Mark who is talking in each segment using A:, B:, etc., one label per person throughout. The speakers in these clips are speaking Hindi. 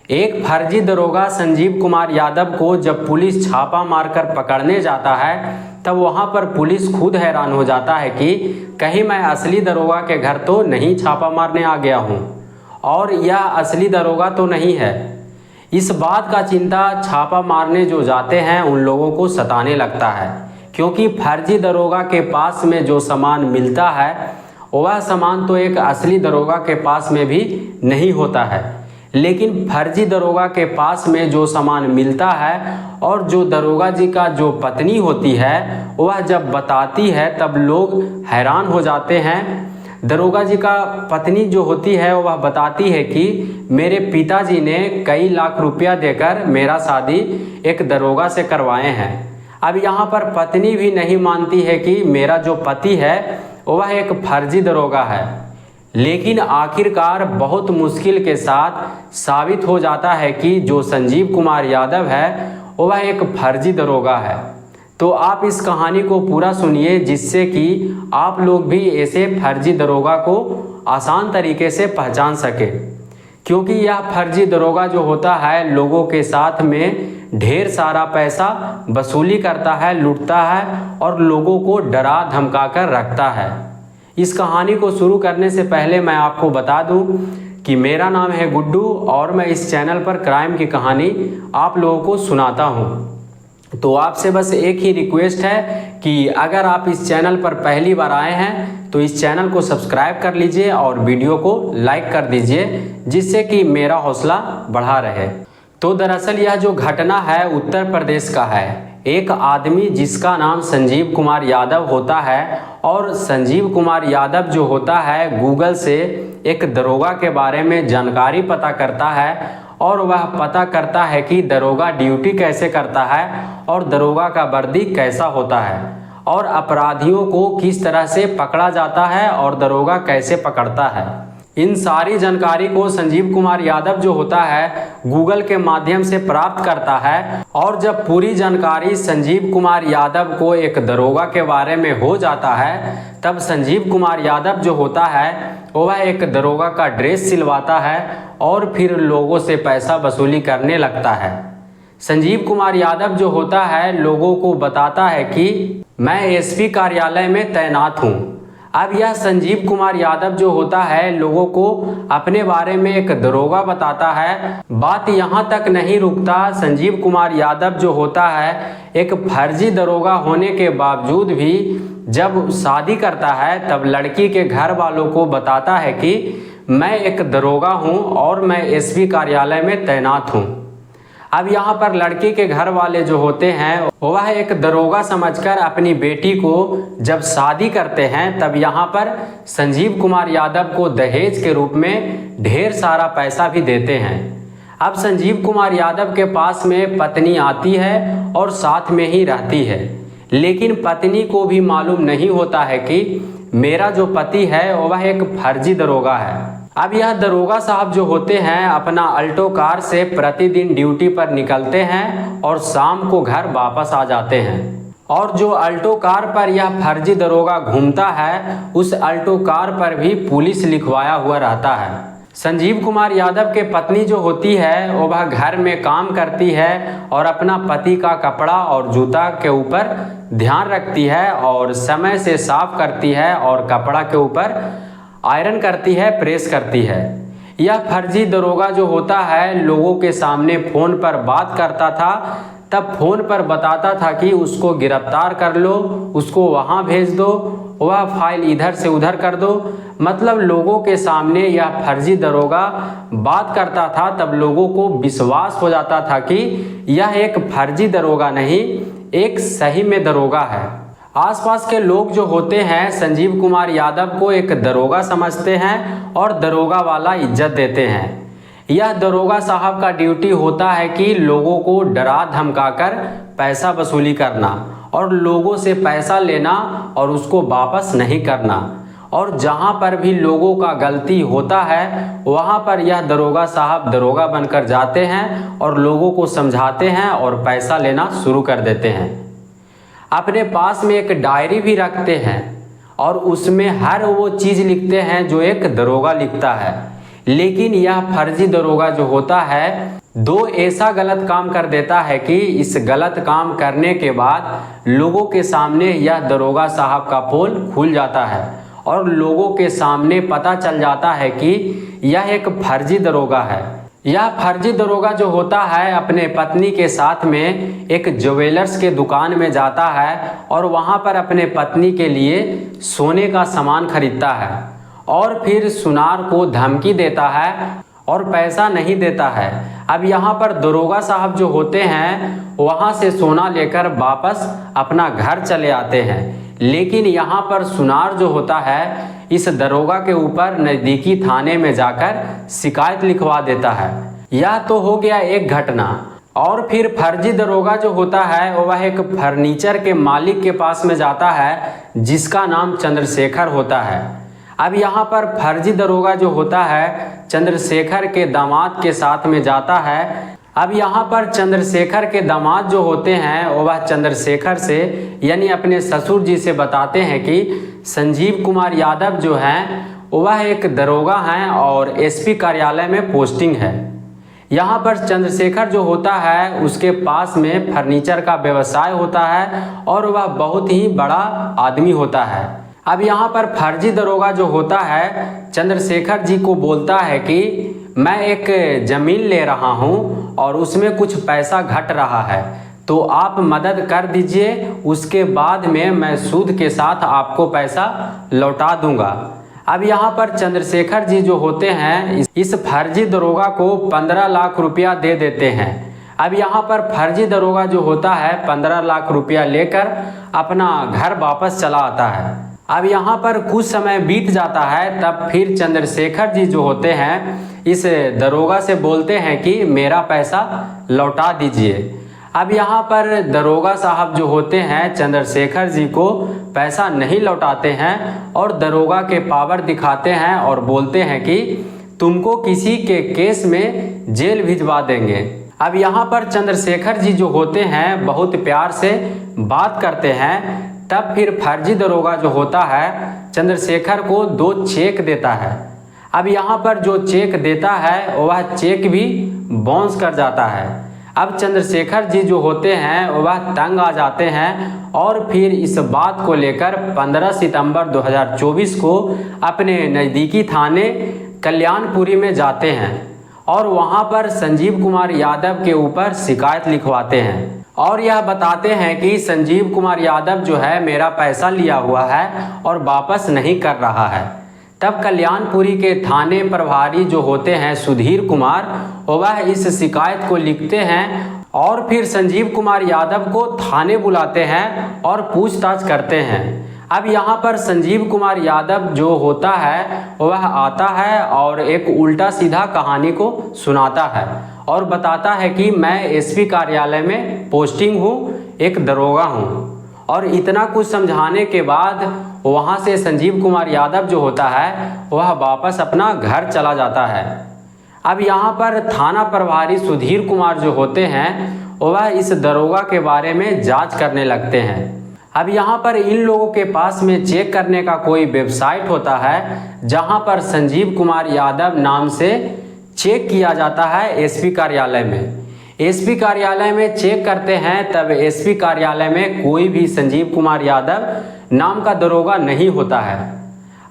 A: एक फर्जी दरोगा संजीव कुमार यादव को जब पुलिस छापा मारकर पकड़ने जाता है तब वहां पर पुलिस खुद हैरान हो जाता है कि कहीं मैं असली दरोगा के घर तो नहीं छापा मारने आ गया हूं और यह असली दरोगा तो नहीं है। इस बात का चिंता छापा मारने जो जाते हैं उन लोगों को सताने लगता है, क्योंकि फर्जी दरोगा के पास में जो सामान मिलता है वह सामान तो एक असली दरोगा के पास में भी नहीं होता है। लेकिन फर्जी दरोगा के पास में जो सामान मिलता है और जो दरोगा जी का जो पत्नी होती है वह जब बताती है तब लोग हैरान हो जाते हैं। दरोगा जी का पत्नी जो होती है वह बताती है कि मेरे पिताजी ने कई लाख रुपया देकर मेरा शादी एक दरोगा से करवाए हैं। अब यहाँ पर पत्नी भी नहीं मानती है कि मेरा जो पति है वह एक फर्जी दरोगा है, लेकिन आखिरकार बहुत मुश्किल के साथ साबित हो जाता है कि जो संजीव कुमार यादव है वह एक फर्जी दरोगा है। तो आप इस कहानी को पूरा सुनिए, जिससे कि आप लोग भी ऐसे फर्जी दरोगा को आसान तरीके से पहचान सके, क्योंकि यह फर्जी दरोगा जो होता है लोगों के साथ में ढेर सारा पैसा वसूली करता है, लूटता है और लोगों को डरा धमका कर रखता है। इस कहानी को शुरू करने से पहले मैं आपको बता दूं कि मेरा नाम है गुड्डू और मैं इस चैनल पर क्राइम की कहानी आप लोगों को सुनाता हूं। तो आपसे बस एक ही रिक्वेस्ट है कि अगर आप इस चैनल पर पहली बार आए हैं तो इस चैनल को सब्सक्राइब कर लीजिए और वीडियो को लाइक कर दीजिए, जिससे कि मेरा हौसला बढ़ा रहे। तो दरअसल यह जो घटना है उत्तर प्रदेश का है। एक आदमी जिसका नाम संजीव कुमार यादव होता है और संजीव कुमार यादव जो होता है गूगल से एक दरोगा के बारे में जानकारी पता करता है और वह पता करता है कि दरोगा ड्यूटी कैसे करता है और दरोगा का वर्दी कैसा होता है और अपराधियों को किस तरह से पकड़ा जाता है और दरोगा कैसे पकड़ता है। इन सारी जानकारी को संजीव कुमार यादव जो होता है गूगल के माध्यम से प्राप्त करता है और जब पूरी जानकारी संजीव कुमार यादव को एक दरोगा के बारे में हो जाता है तब संजीव कुमार यादव जो होता है वह एक दरोगा का ड्रेस सिलवाता है और फिर लोगों से पैसा वसूली करने लगता है। संजीव कुमार यादव जो होता है लोगों को बताता है कि मैं एसपी कार्यालय में तैनात हूँ। अब यह संजीव कुमार यादव जो होता है लोगों को अपने बारे में एक दरोगा बताता है। बात यहाँ तक नहीं रुकता, संजीव कुमार यादव जो होता है एक फर्जी दरोगा होने के बावजूद भी जब शादी करता है तब लड़की के घर वालों को बताता है कि मैं एक दरोगा हूँ और मैं एसपी कार्यालय में तैनात हूँ। अब यहाँ पर लड़की के घर वाले जो होते हैं वह एक दरोगा समझकर अपनी बेटी को जब शादी करते हैं तब यहाँ पर संजीव कुमार यादव को दहेज के रूप में ढेर सारा पैसा भी देते हैं। अब संजीव कुमार यादव के पास में पत्नी आती है और साथ में ही रहती है, लेकिन पत्नी को भी मालूम नहीं होता है कि मेरा जो पति है वह एक फर्जी दरोगा है। अब यह दरोगा साहब जो होते हैं अपना अल्टो कार से प्रतिदिन ड्यूटी पर निकलते हैं और शाम को घर वापस आ जाते हैं और जो अल्टो कार पर यह फर्जी दरोगा घूमता है उस अल्टो कार पर भी पुलिस लिखवाया हुआ रहता है। संजीव कुमार यादव के पत्नी जो होती है वह घर में काम करती है और अपना पति का कपड़ा और जूता के ऊपर ध्यान रखती है और समय से साफ करती है और कपड़ा के ऊपर आयरन करती है, प्रेस करती है। यह फर्जी दरोगा जो होता है लोगों के सामने फ़ोन पर बात करता था, तब फ़ोन पर बताता था कि उसको गिरफ्तार कर लो, उसको वहाँ भेज दो, वह फाइल इधर से उधर कर दो। मतलब लोगों के सामने यह फर्जी दरोगा बात करता था तब लोगों को विश्वास हो जाता था कि यह एक फर्जी दरोगा नहीं, एक सही में दरोगा है। आसपास के लोग जो होते हैं संजीव कुमार यादव को एक दरोगा समझते हैं और दरोगा वाला इज्जत देते हैं। यह दरोगा साहब का ड्यूटी होता है कि लोगों को डरा धमकाकर पैसा वसूली करना और लोगों से पैसा लेना और उसको वापस नहीं करना। और जहां पर भी लोगों का गलती होता है वहां पर यह दरोगा साहब दरोगा बनकर जाते हैं और लोगों को समझाते हैं और पैसा लेना शुरू कर देते हैं। अपने पास में एक डायरी भी रखते हैं और उसमें हर वो चीज़ लिखते हैं जो एक दरोगा लिखता है। लेकिन यह फर्जी दरोगा जो होता है दो ऐसा गलत काम कर देता है कि इस गलत काम करने के बाद लोगों के सामने यह दरोगा साहब का पोल खुल जाता है और लोगों के सामने पता चल जाता है कि यह एक फर्जी दरोगा है। यह फर्जी दरोगा जो होता है अपने पत्नी के साथ में एक ज्वेलर्स के दुकान में जाता है और वहां पर अपने पत्नी के लिए सोने का सामान खरीदता है और फिर सुनार को धमकी देता है और पैसा नहीं देता है। अब यहाँ पर दरोगा साहब जो होते हैं वहाँ से सोना लेकर वापस अपना घर चले आते हैं, लेकिन यहाँ पर सुनार जो होता है इस दरोगा के ऊपर नज़दीकी थाने में जाकर शिकायत लिखवा देता है। यह तो हो गया एक घटना। और फिर फर्जी दरोगा जो होता है वह एक फर्नीचर के मालिक के पास में जाता है जिसका नाम चंद्रशेखर होता है। अब यहाँ पर फर्जी दरोगा जो होता है चंद्रशेखर के दामाद के साथ में जाता है। अब यहाँ पर चंद्रशेखर के दामाद जो होते हैं वह चंद्रशेखर से यानी अपने ससुर जी से बताते हैं कि संजीव कुमार यादव जो हैं वह एक दरोगा हैं और एसपी कार्यालय में पोस्टिंग है। यहाँ पर चंद्रशेखर जो होता है उसके पास में फर्नीचर का व्यवसाय होता है और वह बहुत ही बड़ा आदमी होता है। अब यहाँ पर फर्जी दरोगा जो होता है चंद्रशेखर जी को बोलता है कि मैं एक ज़मीन ले रहा हूँ और उसमें कुछ पैसा घट रहा है, तो आप मदद कर दीजिए, उसके बाद में मैं सूद के साथ आपको पैसा लौटा दूंगा। अब यहाँ पर चंद्रशेखर जी जो होते हैं इस फर्जी दरोगा को 15 लाख रुपया दे देते हैं। अब यहाँ पर फर्जी दरोगा जो होता है 15 लाख रुपया लेकर अपना घर वापस चला आता है। अब यहाँ पर कुछ समय बीत जाता है, तब फिर चंद्रशेखर जी जो होते हैं इस दरोगा से बोलते हैं कि मेरा पैसा लौटा दीजिए। अब यहाँ पर दरोगा साहब जो होते हैं चंद्रशेखर जी को पैसा नहीं लौटाते हैं और दरोगा के पावर दिखाते हैं और बोलते हैं कि तुमको किसी के केस में जेल भिजवा देंगे। अब यहाँ पर चंद्रशेखर जी जो होते हैं बहुत प्यार से बात करते हैं। तब फिर फर्जी दरोगा जो होता है चंद्रशेखर को 2 चेक देता है। अब यहाँ पर जो चेक देता है वह चेक भी बाउंस कर जाता है। अब चंद्रशेखर जी जो होते हैं वह तंग आ जाते हैं और फिर इस बात को लेकर 15 सितंबर 2024 को अपने नज़दीकी थाने कल्याणपुरी में जाते हैं और वहाँ पर संजीव कुमार यादव के ऊपर शिकायत लिखवाते हैं और यह बताते हैं कि संजीव कुमार यादव जो है मेरा पैसा लिया हुआ है और वापस नहीं कर रहा है। तब कल्याणपुरी के थाने प्रभारी जो होते हैं सुधीर कुमार वह इस शिकायत को लिखते हैं और फिर संजीव कुमार यादव को थाने बुलाते हैं और पूछताछ करते हैं। अब यहाँ पर संजीव कुमार यादव जो होता है वह आता है और एक उल्टा सीधा कहानी को सुनाता है और बताता है कि मैं एसपी कार्यालय में पोस्टिंग हूँ, एक दरोगा हूँ। और इतना कुछ समझाने के बाद वहाँ से संजीव कुमार यादव जो होता है वह वापस अपना घर चला जाता है। अब यहाँ पर थाना प्रभारी सुधीर कुमार जो होते हैं वह इस दरोगा के बारे में जांच करने लगते हैं। अब यहाँ पर इन लोगों के पास में चेक करने का कोई वेबसाइट होता है जहाँ पर संजीव कुमार यादव नाम से चेक किया जाता है एसपी कार्यालय में। एसपी कार्यालय में चेक करते हैं तब एसपी कार्यालय में कोई भी संजीव कुमार यादव नाम का दरोगा नहीं होता है।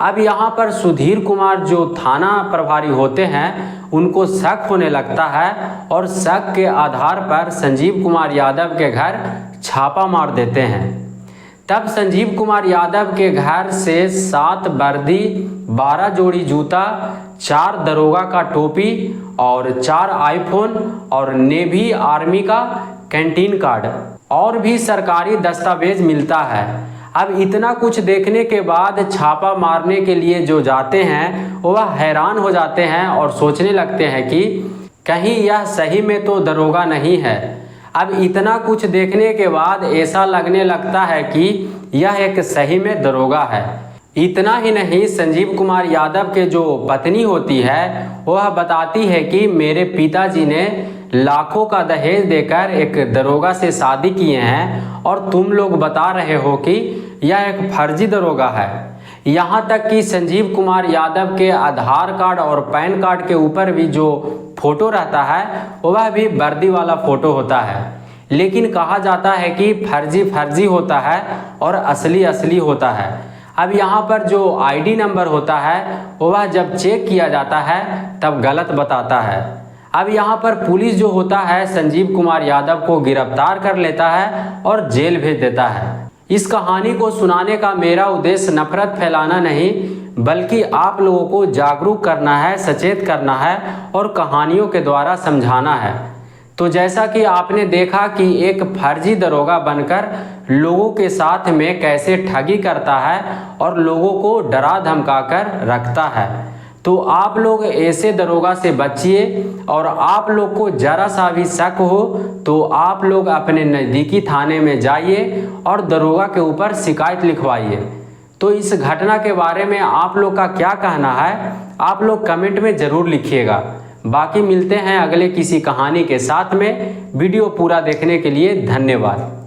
A: अब यहाँ पर सुधीर कुमार जो थाना प्रभारी होते हैं उनको शक होने लगता है और शक के आधार पर संजीव कुमार यादव के घर छापा मार देते हैं। तब संजीव कुमार यादव के घर से 7 वर्दी, 12 जोड़ी जूता, 4 दरोगा का टोपी और 4 आईफोन और नेवी आर्मी का कैंटीन कार्ड और भी सरकारी दस्तावेज मिलता है। अब इतना कुछ देखने के बाद छापा मारने के लिए जो जाते हैं वह हैरान हो जाते हैं और सोचने लगते हैं कि कहीं यह सही में तो दरोगा नहीं है। अब इतना कुछ देखने के बाद ऐसा लगने लगता है कि यह एक सही में दरोगा है। इतना ही नहीं, संजीव कुमार यादव के जो पत्नी होती है वह बताती है कि मेरे पिताजी ने लाखों का दहेज देकर एक दरोगा से शादी किए हैं और तुम लोग बता रहे हो कि यह एक फर्जी दरोगा है। यहाँ तक कि संजीव कुमार यादव के आधार कार्ड और पैन कार्ड के ऊपर भी जो फ़ोटो रहता है वह भी वर्दी वाला फ़ोटो होता है। लेकिन कहा जाता है कि फर्जी फर्जी होता है और असली असली होता है। अब यहाँ पर जो आईडी नंबर होता है वह जब चेक किया जाता है तब गलत बताता है। अब यहाँ पर पुलिस जो होता है संजीव कुमार यादव को गिरफ्तार कर लेता है और जेल भेज देता है। इस कहानी को सुनाने का मेरा उद्देश्य नफरत फैलाना नहीं, बल्कि आप लोगों को जागरूक करना है, सचेत करना है और कहानियों के द्वारा समझाना है। तो जैसा कि आपने देखा कि एक फर्जी दरोगा बनकर लोगों के साथ में कैसे ठगी करता है और लोगों को डरा धमका कर रखता है, तो आप लोग ऐसे दरोगा से बचिए। और आप लोग को जरा सा भी शक हो तो आप लोग अपने नज़दीकी थाने में जाइए और दरोगा के ऊपर शिकायत लिखवाइए। तो इस घटना के बारे में आप लोग का क्या कहना है, आप लोग कमेंट में ज़रूर लिखिएगा। बाकी मिलते हैं अगले किसी कहानी के साथ में। वीडियो पूरा देखने के लिए धन्यवाद।